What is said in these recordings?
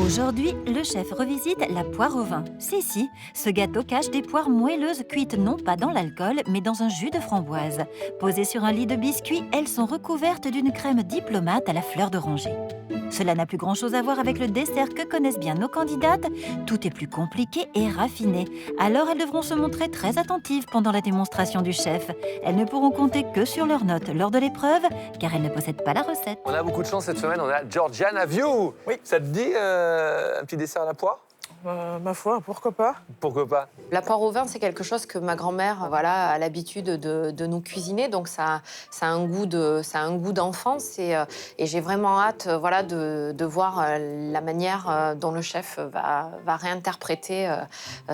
Aujourd'hui, le chef revisite la poire au vin. Si, ce gâteau cache des poires moelleuses cuites non pas dans l'alcool, mais dans un jus de framboise. Posées sur un lit de biscuits, elles sont recouvertes d'une crème diplomate à la fleur d'oranger. Cela n'a plus grand-chose à voir avec le dessert que connaissent bien nos candidates. Tout est plus compliqué et raffiné. Alors elles devront se montrer très attentives pendant la démonstration du chef. Elles ne pourront compter que sur leurs notes lors de l'épreuve, car elles ne possèdent pas la recette. On a beaucoup de chance cette semaine, on a Georgiana View. Oui. Ça te dit un petit dessert à la poire? Ma foi, pourquoi pas? Pourquoi pas? La poire au vin, c'est quelque chose que ma grand-mère a l'habitude de nous cuisiner. Donc, ça a un goût d'enfance. Et j'ai vraiment hâte de voir la manière dont le chef va réinterpréter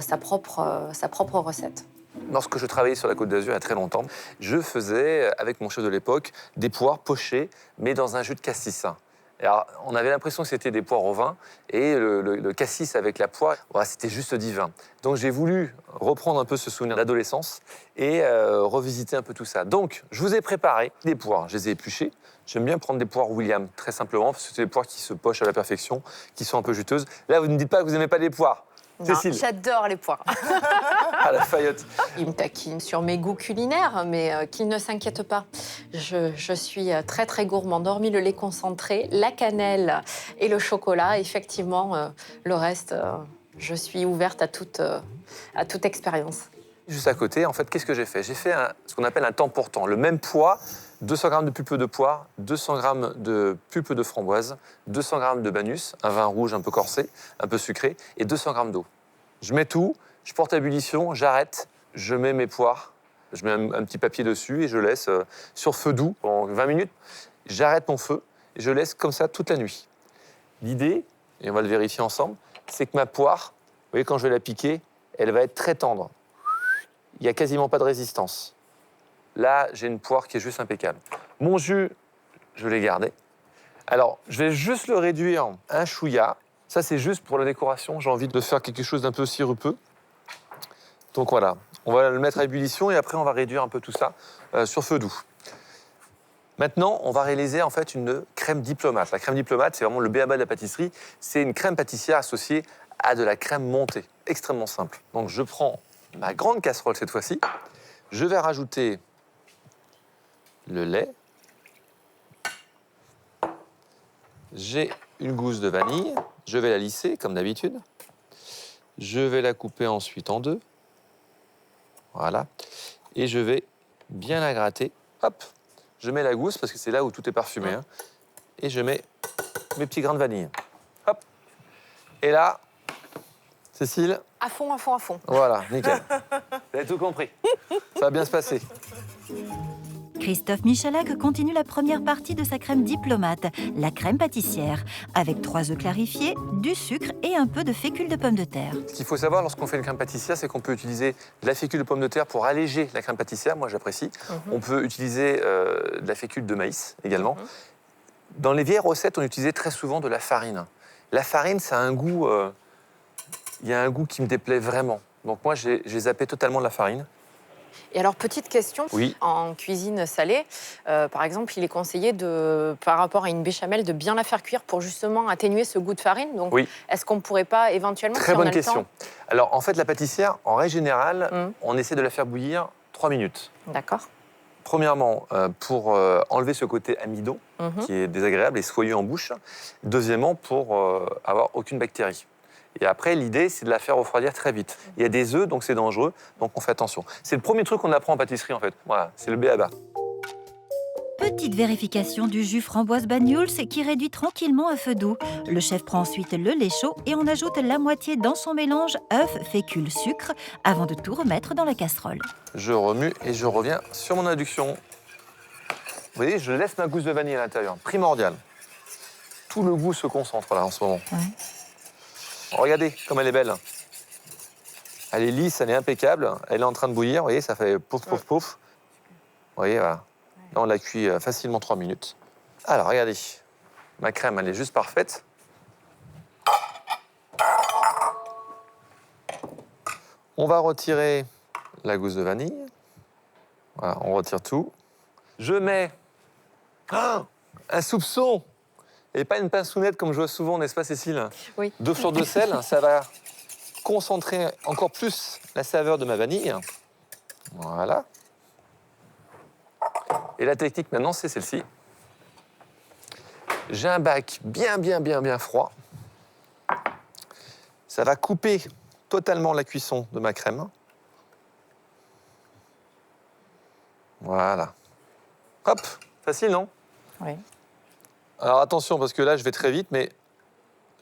sa propre recette. Lorsque je travaillais sur la Côte d'Azur il y a très longtemps, je faisais, avec mon chef de l'époque, des poires pochées, mais dans un jus de cassis. Alors, on avait l'impression que c'était des poires au vin, et le cassis avec la poire, voilà, c'était juste divin. Donc j'ai voulu reprendre un peu ce souvenir d'adolescence et revisiter un peu tout ça. Donc, je vous ai préparé des poires, je les ai épluchées. J'aime bien prendre des poires William, très simplement, parce que c'est des poires qui se pochent à la perfection, qui sont un peu juteuses. Là, vous ne me dites pas que vous n'aimez pas les poires. Non, Cécile. j'adore les poires. À la Fayotte. Il me taquine sur mes goûts culinaires, mais qu'il ne s'inquiète pas. Je suis très, très gourmande. Hormis le lait concentré, la cannelle et le chocolat, effectivement, le reste, je suis ouverte à toute expérience. Juste à côté, en fait, qu'est-ce que j'ai fait? J'ai fait ce qu'on appelle un temps pour temps. Le même poids, 200 g de pulpe de poire, 200 g de pulpe de framboise, 200 g de banus, un vin rouge un peu corsé, un peu sucré, et 200 g d'eau. Je mets tout, je porte à ébullition, j'arrête, je mets mes poires, je mets un petit papier dessus et je laisse sur feu doux pendant 20 minutes. J'arrête mon feu et je laisse comme ça toute la nuit. L'idée, et on va le vérifier ensemble, c'est que ma poire, vous voyez, quand je vais la piquer, elle va être très tendre. Il n'y a quasiment pas de résistance. Là, j'ai une poire qui est juste impeccable. Mon jus, je l'ai gardé. Alors, je vais juste le réduire un chouïa. Ça, c'est juste pour la décoration. J'ai envie de faire quelque chose d'un peu sirupeux. Donc voilà, on va le mettre à ébullition et après, on va réduire un peu tout ça sur feu doux. Maintenant, on va réaliser en fait une crème diplomate. La crème diplomate, c'est vraiment le b.a.-ba de la pâtisserie. C'est une crème pâtissière associée à de la crème montée. Extrêmement simple. Donc, je prends ma grande casserole cette fois-ci. Je vais rajouter le lait. J'ai une gousse de vanille. Je vais la lisser comme d'habitude. Je vais la couper ensuite en deux. Voilà. Et je vais bien la gratter. Hop. Je mets la gousse parce que c'est là où tout est parfumé. Hein. Et je mets mes petits grains de vanille. Hop. Et là, Cécile. À fond, à fond, à fond. Voilà, nickel. Vous avez tout compris. Ça va bien se passer. Christophe Michalak continue la première partie de sa crème diplomate, la crème pâtissière, avec 3 œufs clarifiés, du sucre et un peu de fécule de pomme de terre. Ce qu'il faut savoir lorsqu'on fait une crème pâtissière, c'est qu'on peut utiliser de la fécule de pomme de terre pour alléger la crème pâtissière. Moi, j'apprécie. On peut utiliser de la fécule de maïs également. Dans les vieilles recettes, on utilisait très souvent de la farine. La farine, ça a un goût... il y a un goût qui me déplaît vraiment. Donc moi, j'ai zappé totalement de la farine. Et alors, petite question, Oui. En cuisine salée, par exemple, il est conseillé, par rapport à une béchamel, de bien la faire cuire pour justement atténuer ce goût de farine. Donc, Oui. est-ce qu'on ne pourrait pas éventuellement, Très si on bonne a le question. temps... Alors, en fait, la pâtissière, en règle générale, on essaie de la faire bouillir 3 minutes. D'accord. Premièrement, pour enlever ce côté amidon, qui est désagréable et soyeux en bouche. Deuxièmement, pour avoir aucune bactérie. Et après, l'idée, c'est de la faire refroidir très vite. Il y a des œufs, donc c'est dangereux, donc on fait attention. C'est le premier truc qu'on apprend en pâtisserie, en fait. Voilà, c'est le b.a.-ba. Petite vérification du jus framboise Banyuls qui réduit tranquillement à feu doux. Le chef prend ensuite le lait chaud et on ajoute la moitié dans son mélange œuf, fécule, sucre, avant de tout remettre dans la casserole. Je remue et je reviens sur mon induction. Vous voyez, je laisse ma gousse de vanille à l'intérieur, primordial. Tout le goût se concentre là en ce moment. Ouais. Regardez comme elle est belle. Elle est lisse, elle est impeccable. Elle est en train de bouillir, vous voyez, ça fait pouf, pouf, pouf. Vous voyez, voilà. Là, on la cuit facilement 3 minutes. Alors, regardez. Ma crème, elle est juste parfaite. On va retirer la gousse de vanille. Voilà, on retire tout. Je mets un soupçon. Et pas une pinceounette comme je vois souvent, n'est-ce pas, Cécile? Oui. 2 fleurs de sel, ça va concentrer encore plus la saveur de ma vanille. Voilà. Et la technique maintenant, c'est celle-ci. J'ai un bac bien froid. Ça va couper totalement la cuisson de ma crème. Voilà. Hop, facile, non? Oui. Alors attention, parce que là, je vais très vite, mais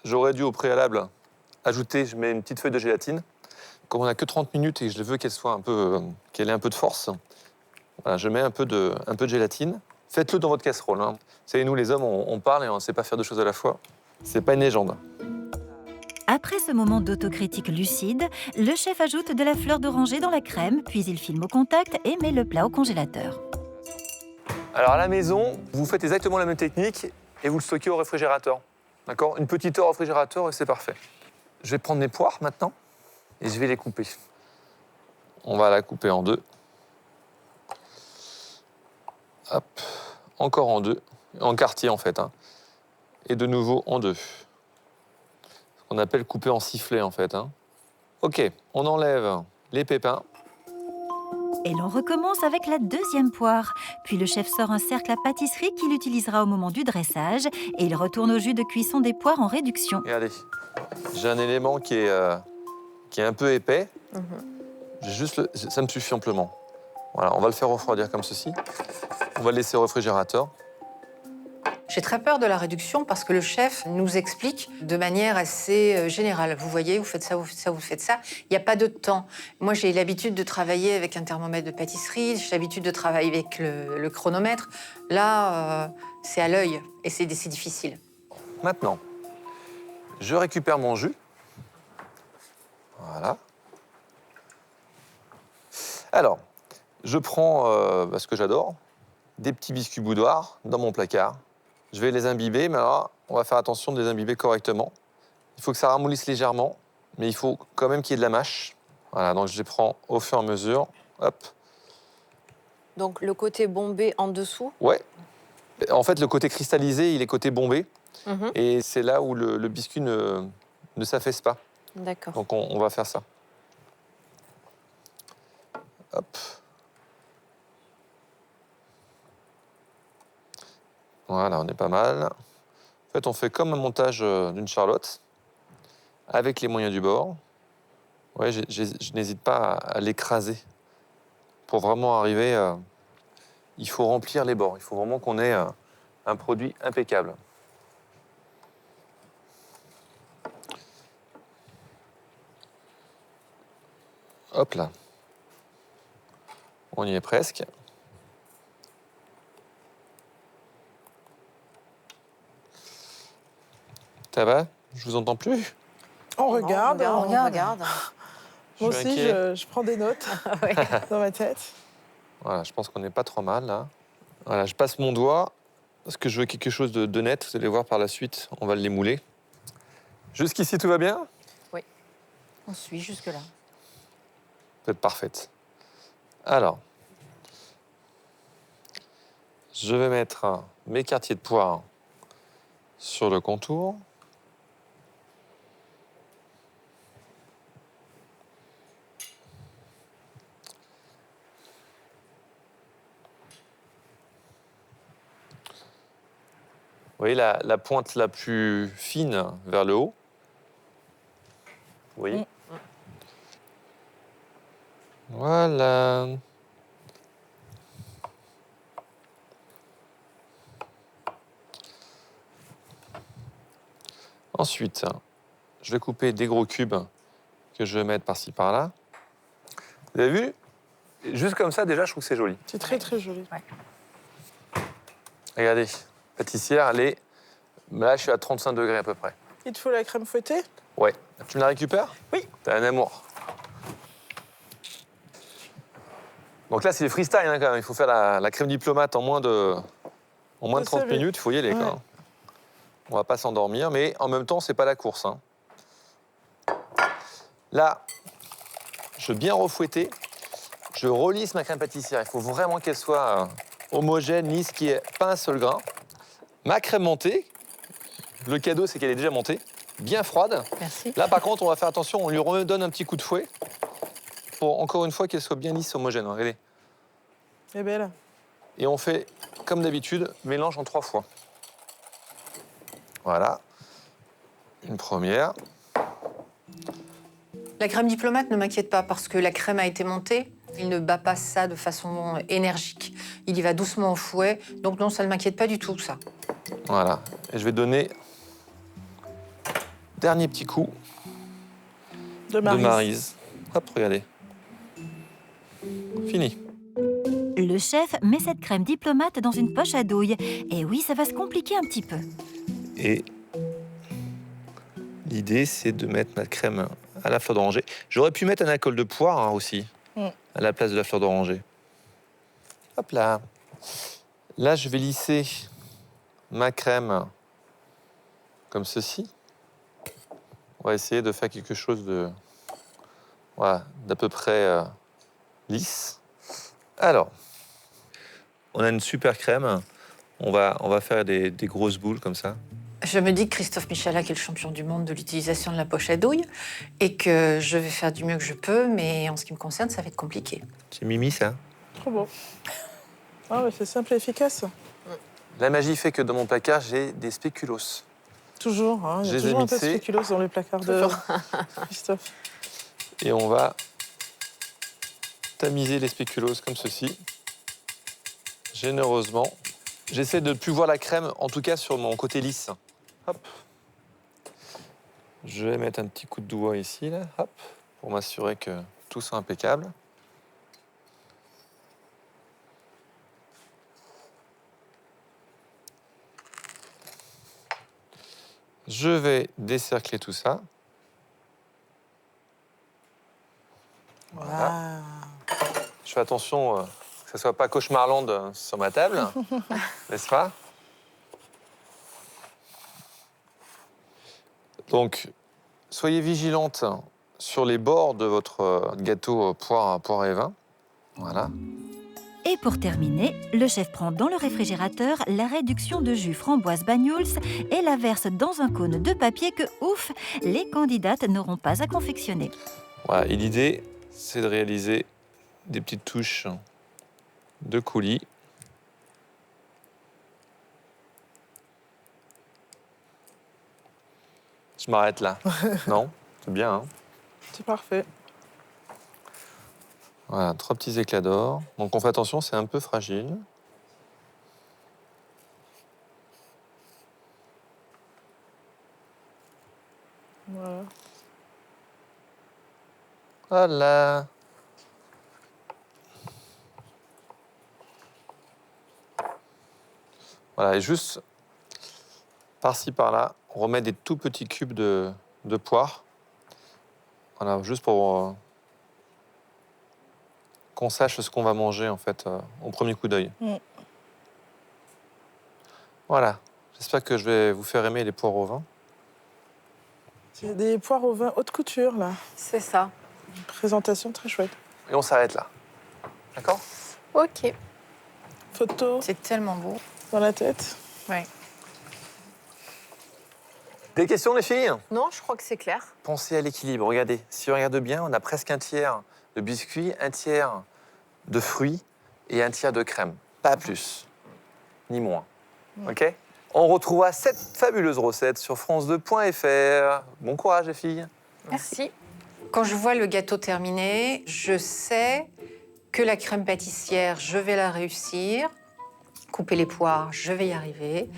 j'aurais dû au préalable ajouter, je mets une petite feuille de gélatine. Comme on n'a que 30 minutes et que je veux qu'elle soit un peu, qu'elle ait un peu de force, voilà, je mets un peu de gélatine. Faites-le dans votre casserole. Hein. Vous savez, nous, les hommes, on parle et on ne sait pas faire deux choses à la fois. C'est pas une légende. Après ce moment d'autocritique lucide, le chef ajoute de la fleur d'oranger dans la crème, puis il filme au contact et met le plat au congélateur. Alors à la maison, vous faites exactement la même technique et vous le stockez au réfrigérateur. D'accord? Une petite heure au réfrigérateur et c'est parfait. Je vais prendre mes poires maintenant et je vais les couper. On va la couper en deux. Hop, encore en deux, en quartier en fait. Hein. Et de nouveau en deux. Ce qu'on appelle couper en sifflet en fait. Hein. Ok, on enlève les pépins. Et l'on recommence avec la deuxième poire. Puis le chef sort un cercle à pâtisserie qu'il utilisera au moment du dressage et il retourne au jus de cuisson des poires en réduction. Regardez, j'ai un élément qui est un peu épais. Ça me suffit amplement. Voilà, on va le faire refroidir comme ceci. On va le laisser au réfrigérateur. J'ai très peur de la réduction parce que le chef nous explique de manière assez générale. Vous voyez, vous faites ça, vous faites ça, vous faites ça. Il n'y a pas de temps. Moi, j'ai l'habitude de travailler avec un thermomètre de pâtisserie. J'ai l'habitude de travailler avec le chronomètre. Là, c'est à l'œil et c'est difficile. Maintenant, je récupère mon jus. Voilà. Alors, je prends ce que j'adore, des petits biscuits boudoirs dans mon placard. Je vais les imbiber, mais alors, on va faire attention de les imbiber correctement. Il faut que ça ramollisse légèrement, mais il faut quand même qu'il y ait de la mâche. Voilà, donc je les prends au fur et à mesure. Hop. Donc le côté bombé en dessous. Ouais. En fait, le côté cristallisé, il est côté bombé. Et c'est là où le biscuit ne s'affaisse pas. D'accord. Donc on va faire ça. Hop. Voilà, on est pas mal. En fait, on fait comme un montage d'une charlotte, avec les moyens du bord. Ouais, je n'hésite pas à l'écraser. Pour vraiment arriver, il faut remplir les bords. Il faut vraiment qu'on ait un produit impeccable. Hop là. On y est presque. Ça va? Je vous entends plus? On regarde. On regarde. Moi Je suis aussi, inquiet. je prends des notes dans ma tête. Voilà, je pense qu'on n'est pas trop mal là. Voilà, je passe mon doigt parce que je veux quelque chose de net. Vous allez voir par la suite, on va l'émouler. Jusqu'ici, tout va bien? On suit jusque-là. Vous êtes parfaite. Alors, je vais mettre mes quartiers de poire sur le contour. Vous voyez la pointe la plus fine vers le haut. Vous voyez? Voilà. Ensuite, je vais couper des gros cubes que je vais mettre par-ci par-là. Vous avez vu? Juste comme ça, déjà, je trouve que c'est joli. C'est très, très joli. Regardez, pâtissière, elle est... Là, je suis à 35 degrés à peu près. Il te faut la crème fouettée? Ouais. Tu me la récupères? Oui. T'as un amour. Donc là, c'est freestyle hein, quand même. Il faut faire la crème diplomate en moins de 30 minutes. Il faut y aller. Ouais. Quoi. On va pas s'endormir, mais en même temps, c'est pas la course. Hein. Là, je veux bien refouetter. Je relisse ma crème pâtissière. Il faut vraiment qu'elle soit homogène, lisse, qu'il n'y ait pas un seul grain. Ma crème montée, Le cadeau, c'est qu'elle est déjà montée, bien froide. Merci. Là, par contre, on va faire attention, on lui redonne un petit coup de fouet pour, encore une fois, qu'elle soit bien lisse, homogène. Regardez. Elle est belle. Et on fait, comme d'habitude, mélange en 3 fois. Voilà. Une première. La crème diplomate ne m'inquiète pas parce que la crème a été montée. Il ne bat pas ça de façon énergique. Il y va doucement au fouet. Donc non, ça ne m'inquiète pas du tout, ça. Voilà. Et je vais donner dernier petit coup De de Maryse. Hop, regardez. Fini. Le chef met cette crème diplomate dans une poche à douille. Et oui, ça va se compliquer un petit peu. Et l'idée, c'est de mettre ma crème à la fleur d'oranger. J'aurais pu mettre un alcool de poire hein, aussi, à la place de la fleur d'oranger. Hop là. Là, je vais lisser ma crème comme ceci. On va essayer de faire quelque chose de, voilà, d'à peu près lisse. Alors, on a une super crème. On va faire des grosses boules comme ça. Je me dis que Christophe Michalak est le champion du monde de l'utilisation de la poche à douille et que je vais faire du mieux que je peux, mais en ce qui me concerne, ça va être compliqué. C'est Mimi, ça. Trop beau. Ah, mais c'est simple et efficace. La magie fait que dans mon placard, j'ai des spéculoos. Toujours, hein. Il y Je a les ai toujours un peu de mixés. spéculoos dans les placards de Christophe. Et on va tamiser les spéculoos comme ceci, généreusement. J'essaie de ne plus voir la crème, en tout cas sur mon côté lisse. Hop. Je vais mettre un petit coup de doigt ici, là, hop, pour m'assurer que tout soit impeccable. Je vais décercler tout ça. Voilà. Je fais attention que ça ne soit pas cauchemarland sur ma table, n'est-ce pas? Donc, soyez vigilante sur les bords de votre gâteau poire et vin. Voilà. Et pour terminer, le chef prend dans le réfrigérateur la réduction de jus framboise Banyuls et la verse dans un cône de papier que, ouf, les candidates n'auront pas à confectionner. Voilà. Et l'idée, c'est de réaliser des petites touches de coulis. Je m'arrête là. Non? C'est bien, hein? C'est parfait. Voilà, 3 petits éclats d'or. Donc on fait attention, c'est un peu fragile. Voilà. Voilà. Voilà, et juste par-ci, par-là, on remet des tout petits cubes de poire. Voilà, juste pour qu'on sache ce qu'on va manger, en fait, au premier coup d'œil. Voilà. J'espère que je vais vous faire aimer les poires au vin. C'est des poires au vin haute couture, là. C'est ça. Une présentation très chouette. Et on s'arrête là. D'accord? Ok. Photo C'est tellement beau. dans la tête. Ouais. Des questions, les filles? Non, je crois que c'est clair. Pensez à l'équilibre. Regardez, si on regarde bien, on a presque un tiers de biscuits, un tiers de fruits et un tiers de crème. Pas plus, ni moins. OK? On retrouvera cette fabuleuse recette sur france2.fr. Bon courage, les filles. Merci. Quand je vois le gâteau terminé, je sais que la crème pâtissière, je vais la réussir. Couper les poires, je vais y arriver.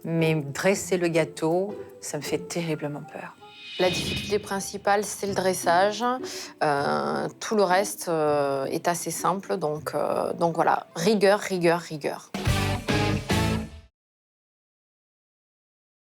Mais dresser le gâteau, ça me fait terriblement peur. La difficulté principale, c'est le dressage. Tout le reste est assez simple. Donc voilà, rigueur, rigueur, rigueur.